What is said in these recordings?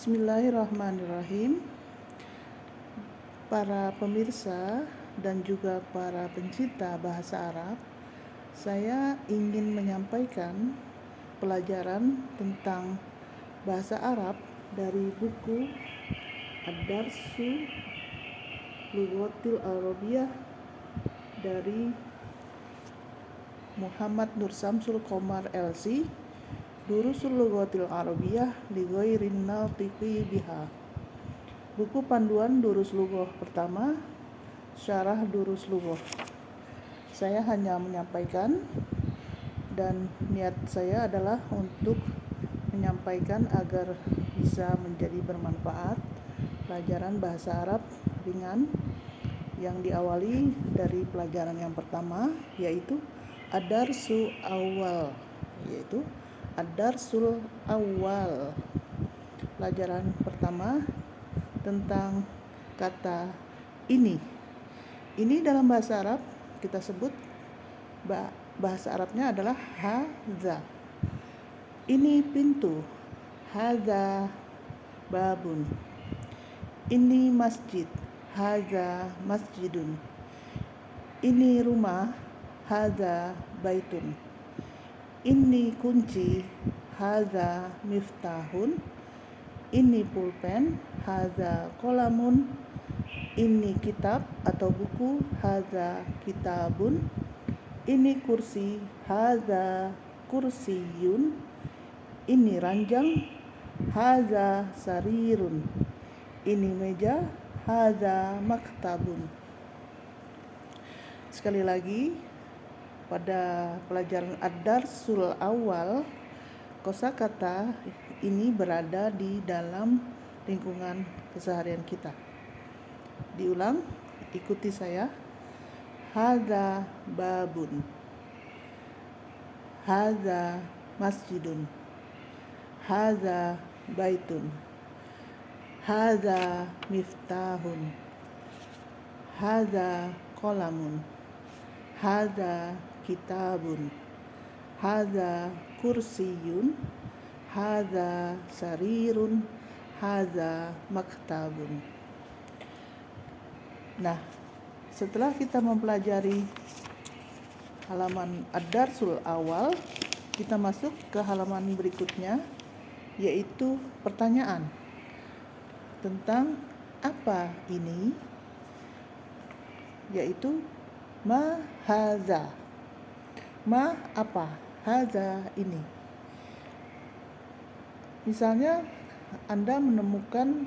Bismillahirrahmanirrahim. Para pemirsa dan juga para pencinta bahasa Arab, saya ingin menyampaikan pelajaran tentang bahasa Arab dari buku Ad-Darsu Lughatil Arabiyah dari Muhammad Nur Samsul Qomar LC, Durusul Lughatil Arabiyah li ghairin natiqi biha. Buku panduan Durus Lughah pertama, Syarah Durus Lughah. Saya hanya menyampaikan dan niat saya adalah untuk menyampaikan agar bisa menjadi bermanfaat pelajaran bahasa Arab ringan yang diawali dari pelajaran yang pertama, yaitu Ad-Darsu Awal, yaitu Ad-Darsul Awal. Pelajaran pertama tentang kata ini. Ini dalam bahasa Arab kita sebut bahasa Arabnya adalah hadza. Ini pintu, hadza babun. Ini masjid, hadza masjidun. Ini rumah, hadza baitun. Ini kunci, hadza miftahun. Ini pulpen, hadza qalamun. Ini kitab atau buku, hadza kitabun. Ini kursi, hadza kursiyun. Ini ranjang, hadza sarirun. Ini meja, hadza maktabun. Sekali lagi, pada pelajaran Ad-Darsul Awal, kosakata ini berada di dalam lingkungan keseharian kita. Diulang, ikuti saya. Hadza babun. Hadza masjidun. Hadza baitun. Hadza miftahun. Hadza qalamun. Hadza kitabun. Hadza kursiyun. Hadza sarirun. Hadza maktabun. Nah, setelah kita mempelajari halaman Ad-Darsul Awal, kita masuk ke halaman berikutnya, yaitu pertanyaan tentang apa ini, yaitu ma hadza. Ma apa? Hadza ini. Misalnya Anda menemukan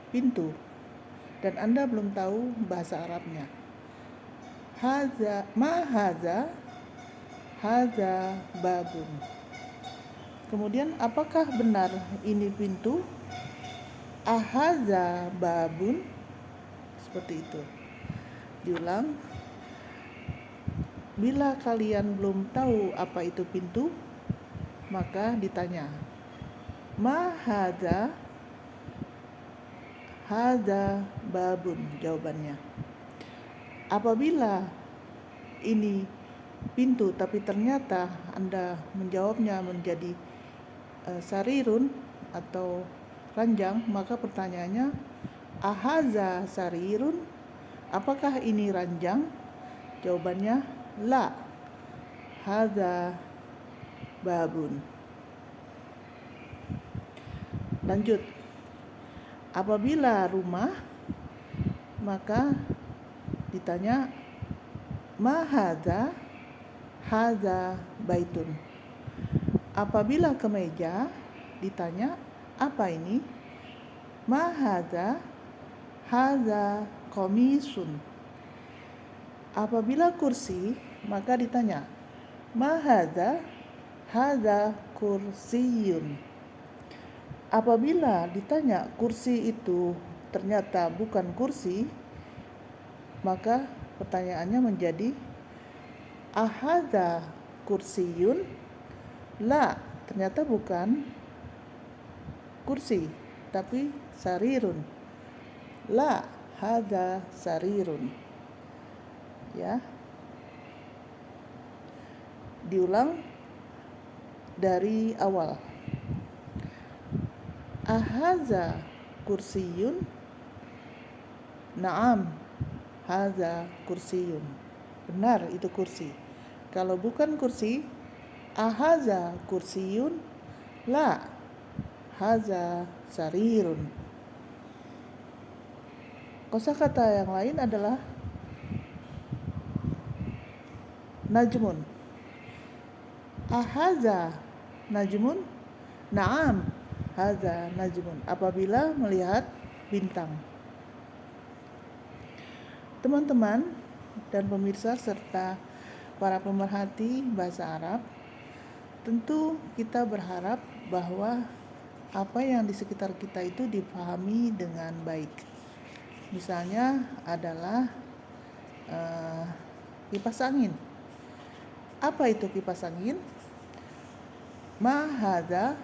pintu dan Anda belum tahu bahasa Arabnya. Hadza, ma hadza? Hadza babun. Kemudian apakah benar ini pintu? Ahadza babun? Seperti itu. Diulang. Bila kalian belum tahu apa itu pintu, maka ditanya, ma hadza? Hadza babun, jawabannya. Apabila ini pintu tapi ternyata Anda menjawabnya menjadi sarirun atau ranjang, maka pertanyaannya, ahadza sarirun? Apakah ini ranjang? Jawabannya la, hadza babun. Lanjut. Apabila rumah, maka ditanya, ma hadza? Hadza baitun. Apabila kemeja, ditanya, apa ini? Ma hadza? Hadza qamisun. Apabila kursi, maka ditanya, ma hadza? Hadza kursiyun. Apabila ditanya kursi itu ternyata bukan kursi, maka pertanyaannya menjadi, ahadza kursiyun? La, ternyata bukan kursi, tapi sarirun. La, hadza sarirun. Ya. Diulang dari awal. Ahaza kursiyun? Naam, haza kursiyun. Benar, itu kursi. Kalau bukan kursi, ahaza kursiyun? La, haza sarirun. Kosakata yang lain adalah najmun. Ahaza najmun? Naam, haza najmun. Apabila melihat bintang. Teman-teman dan pemirsa serta para pemerhati bahasa Arab, tentu kita berharap bahwa apa yang di sekitar kita itu dipahami dengan baik. Misalnya adalah kipas angin. Apa itu kipas angin? Ma hadza?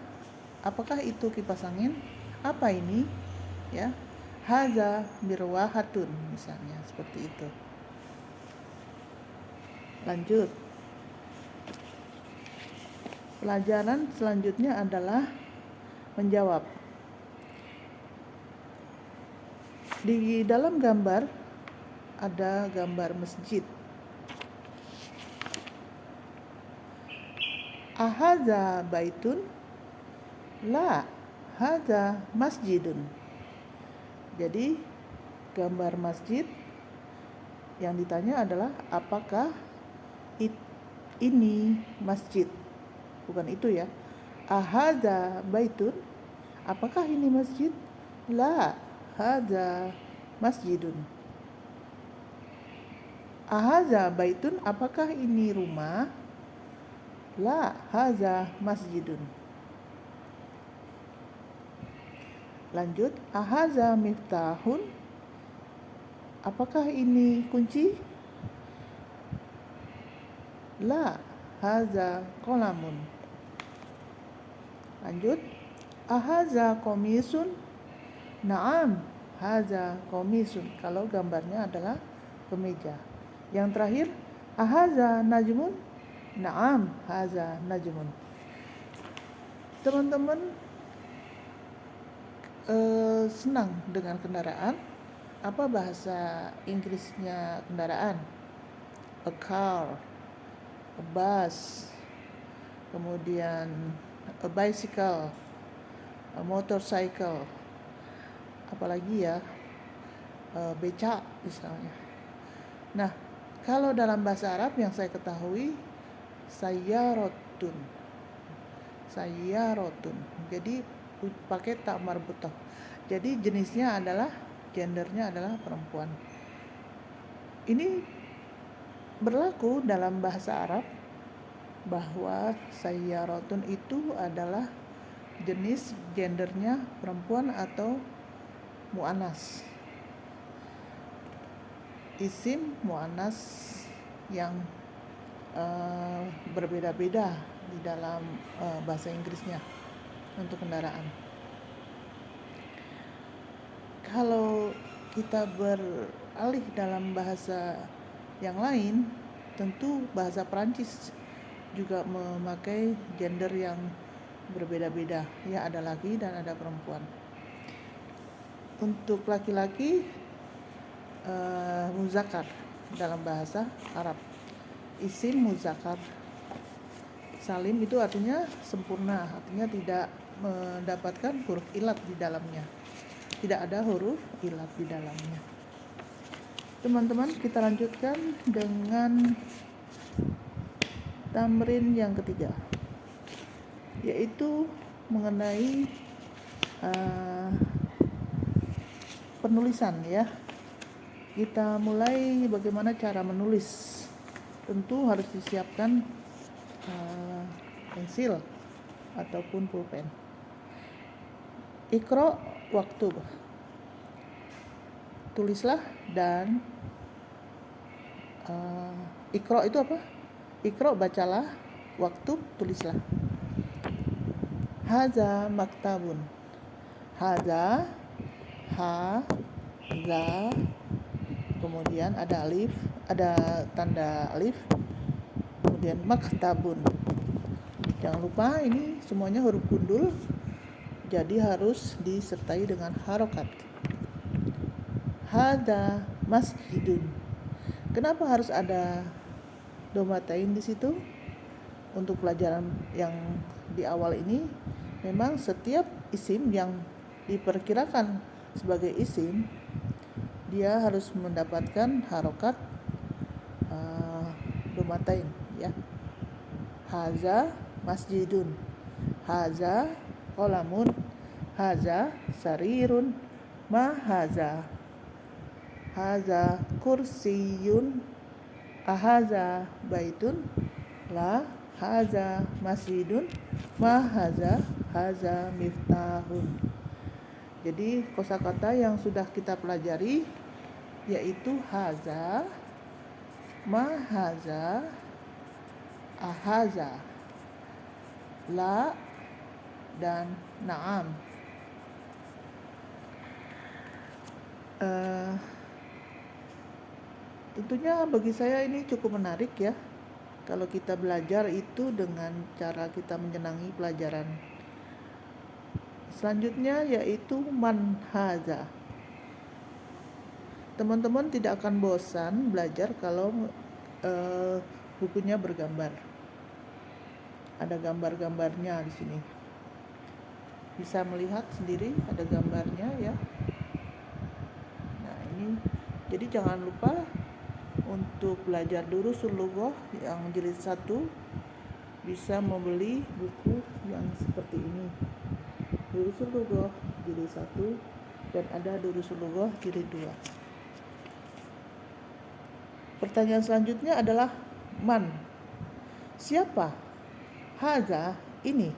Apakah itu kipas angin? Apa ini? Ya. Hadza mirwahatun misalnya, seperti itu. Lanjut. Pelajaran selanjutnya adalah menjawab. Di dalam gambar ada gambar masjid. Ahadza baitun? La, hadza masjidun. Jadi gambar masjid yang ditanya adalah apakah ini masjid? Bukan itu ya. Ahadza baitun? Apakah ini masjid? La, hadza masjidun. Ahadza baitun? Apakah ini rumah? La, hadza masjidun. Lanjut, ahadza miftahun? Apakah ini kunci? La, hadza qalamun. Lanjut, ahadza qamisun? Naam, hadza qamisun. Kalau gambarnya adalah kemeja. Yang terakhir, ahadza najmun? Naam, hadza najmun. Teman-teman senang dengan kendaraan? Apa bahasa Inggrisnya kendaraan? A car, a bus, kemudian a bicycle, a motorcycle, apalagi ya, becak misalnya. Nah, kalau dalam bahasa Arab yang saya ketahui, sayyarotun. Sayyarotun. Jadi pakai tak marbutah. Jadi jenisnya adalah, gendernya adalah perempuan. Ini berlaku dalam bahasa Arab bahwa sayyarotun itu adalah jenis, gendernya perempuan atau mu'annas. Isim mu'annas yang berbeda-beda di dalam bahasa Inggrisnya untuk kendaraan. Kalau kita beralih dalam bahasa yang lain, tentu bahasa Perancis juga memakai gender yang berbeda-beda. Ya, ada laki dan ada perempuan. Untuk laki-laki muzakkar dalam bahasa Arab. Isim muzakkar salim itu artinya sempurna, artinya tidak mendapatkan huruf ilat di dalamnya. Tidak ada huruf ilat di dalamnya. Teman-teman, kita lanjutkan dengan tamrin yang ketiga, yaitu mengenai penulisan ya. Kita mulai bagaimana cara menulis. Tentu harus disiapkan pensil ataupun pulpen. Iqra waktu, tulislah, dan Iqra itu apa? Iqra bacalah, waktu tulislah. Hadza maktabun. Hadza, ha, za, kemudian ada alif, ada tanda alif, kemudian maktabun. Jangan lupa ini semuanya huruf gundul jadi harus disertai dengan harokat. Hada masjidun. Kenapa harus ada domatain di situ? Untuk pelajaran yang di awal ini, memang setiap isim yang diperkirakan sebagai isim, dia harus mendapatkan harokat domatain, ya. Haza masjidun, haza qolamun, haza sarirun, ma haza kursiyun, ahaza baitun, la haza masjidun, ma haza miftahun. Jadi kosakata yang sudah kita pelajari yaitu haza, ma haza, ahaza, la, dan na'am. Tentunya bagi saya ini cukup menarik, ya, kalau kita belajar itu dengan cara kita menyenangi pelajaran. Selanjutnya yaitu manhaza. Teman-teman tidak akan bosan belajar kalau bukunya bergambar. Ada gambar-gambarnya di sini. Bisa melihat sendiri ada gambarnya, ya. Nah, ini jadi jangan lupa untuk belajar Durusul Lughah yang jilid 1 bisa membeli buku yang seperti ini. Durusul Lughah jilid 1 dan ada Durusul Lughah jilid 2. Pertanyaan selanjutnya adalah man. Siapa? Haza, ini.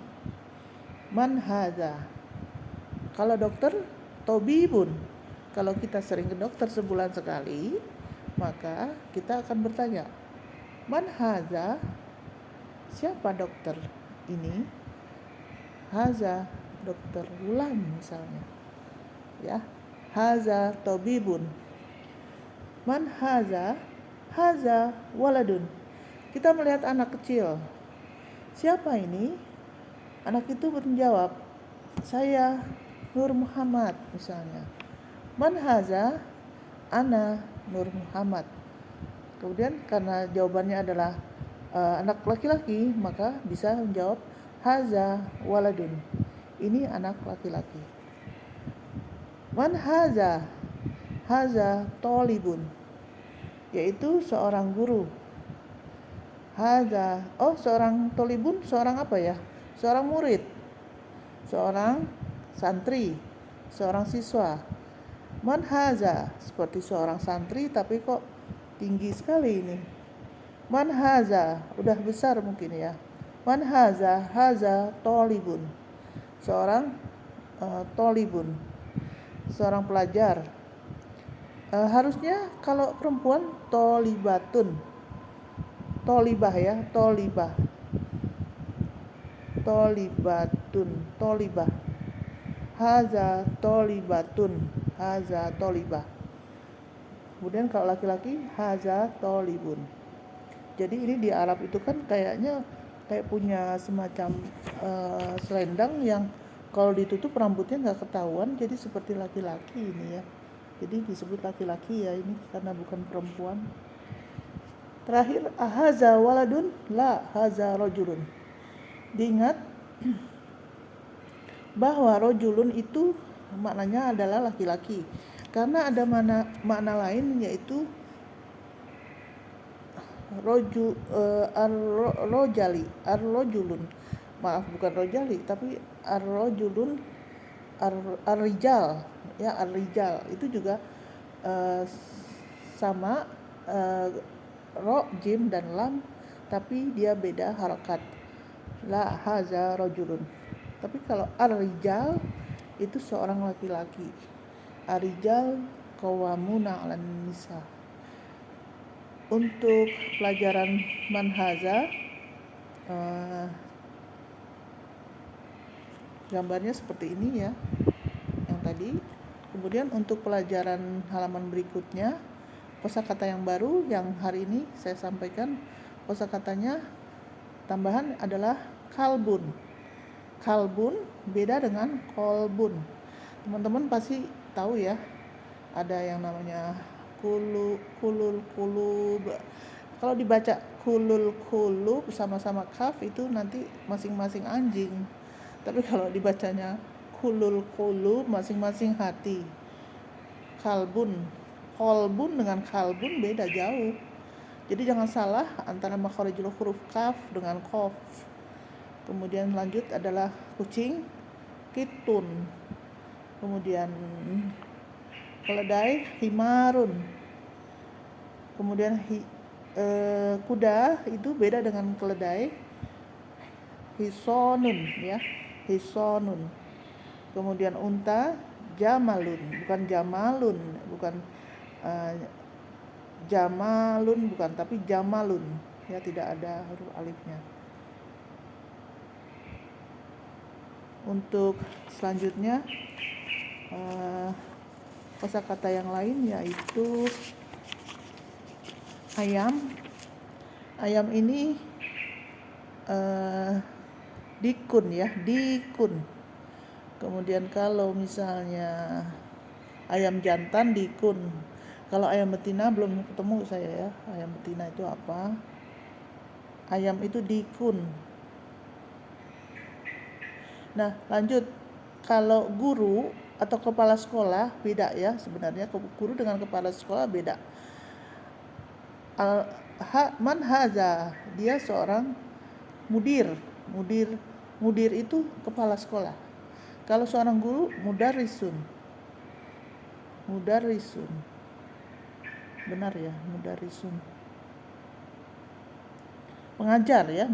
Man haza. Kalau dokter, tobibun. Kalau kita sering ke dokter sebulan sekali, maka kita akan bertanya, man haza? Siapa dokter ini? Haza, dokter Wulan misalnya. Ya. Haza tobibun. Man haza? Haza waladun. Kita melihat anak kecil. Siapa ini? Anak itu menjawab, saya Nur Muhammad misalnya. Man haza? Ana Nur Muhammad. Kemudian karena jawabannya adalah anak laki-laki, maka bisa menjawab haza waladun. Ini anak laki-laki. Man haza? Haza tolibun, yaitu seorang guru. Haza, seorang tolibun, seorang apa ya? Seorang murid, seorang santri, seorang siswa. Man haza, seperti seorang santri tapi kok tinggi sekali ini. Man haza, udah besar mungkin ya. Man haza? Haza tolibun, seorang tolibun, seorang pelajar. Harusnya kalau perempuan tolibatun, tolibah ya, tolibah, tolibatun, tolibah. Haza tolibatun, haza tolibah. Kemudian kalau laki-laki haza tolibun. Jadi ini di Arab itu kan kayaknya kayak punya semacam selendang yang kalau ditutup rambutnya nggak ketahuan, jadi seperti laki-laki ini, ya. Jadi disebut laki-laki, ya, ini karena bukan perempuan. Terakhir, haza waladun, la haza rojulun. Diingat bahwa rojulun itu maknanya adalah laki-laki, karena ada makna lain yaitu arrojulun. Maaf, bukan rojali, tapi arrojulun, arrijal, ya, arrijal itu juga sama ro, jim, dan lam, tapi dia beda harokat. La haza rojulun. Tapi kalau ar-rijal itu seorang laki-laki. Ar-rijal qawwamuna 'alan nisa. Untuk pelajaran manhaza, gambarnya seperti ini, ya, yang tadi. Kemudian untuk pelajaran halaman berikutnya, kosakata yang baru yang hari ini saya sampaikan, kosakatanya tambahan adalah kalbun. Kalbun beda dengan kolbun. Teman-teman pasti tahu ya, ada yang namanya kulul kulub. Kalau dibaca kulul kulub sama-sama kaf itu nanti masing-masing anjing. Tapi kalau dibacanya kulul kulub masing-masing hati. Kalbun, kolbun dengan kalbun beda jauh. Jadi jangan salah antara makharijul huruf kaf dengan qaf. Kemudian lanjut adalah kucing, kitun. Kemudian keledai, himarun. Kemudian kuda itu beda dengan keledai, hisonun ya, hisonun. Kemudian unta, jamalun, bukan jamalun, bukan jamalun, bukan, tapi jamalun ya, tidak ada huruf alifnya. Untuk selanjutnya kosakata yang lain yaitu ayam. Ayam ini dikun ya, dikun. Kemudian kalau misalnya ayam jantan dikun. Kalau ayam betina belum ketemu saya ya, ayam betina itu apa. Ayam itu dikun. Nah lanjut, kalau guru atau kepala sekolah beda ya sebenarnya. Guru dengan kepala sekolah beda. Man haza, dia seorang mudir itu kepala sekolah. Kalau seorang guru, mudarrisun, benar ya, mudarrisun, pengajar ya,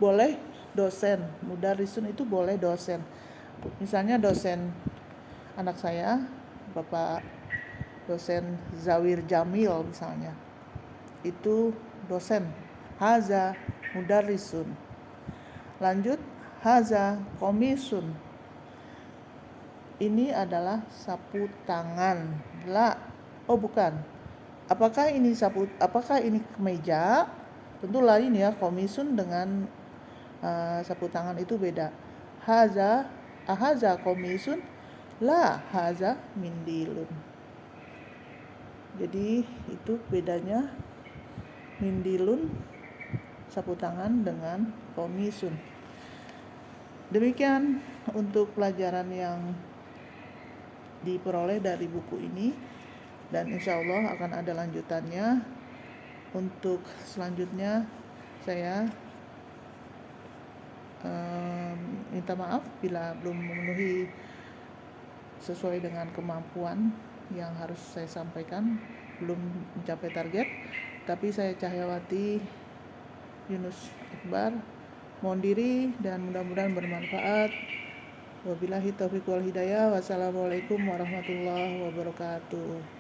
boleh dosen. Mudarrisun itu boleh dosen. Misalnya dosen anak saya, Bapak dosen Zawir Jamil misalnya, itu dosen. Haza mudarrisun. Lanjut, haza komisun. Ini adalah sapu tangan. Oh bukan. Apakah ini kemeja? Tentu lain ya, komisun dengan sapu tangan itu beda. Haza komisun, la haza mindilun. Jadi itu bedanya mindilun sapu tangan dengan komisun. Demikian untuk pelajaran yang diperoleh dari buku ini, dan insya Allah akan ada lanjutannya. Untuk selanjutnya saya minta maaf bila belum memenuhi sesuai dengan kemampuan yang harus saya sampaikan, belum mencapai target. Tapi saya Cahyawati Yunus Iqbar mohon diri dan mudah-mudahan bermanfaat. Wabillahi taufiq wal hidayah. Wassalamualaikum warahmatullahi wabarakatuh.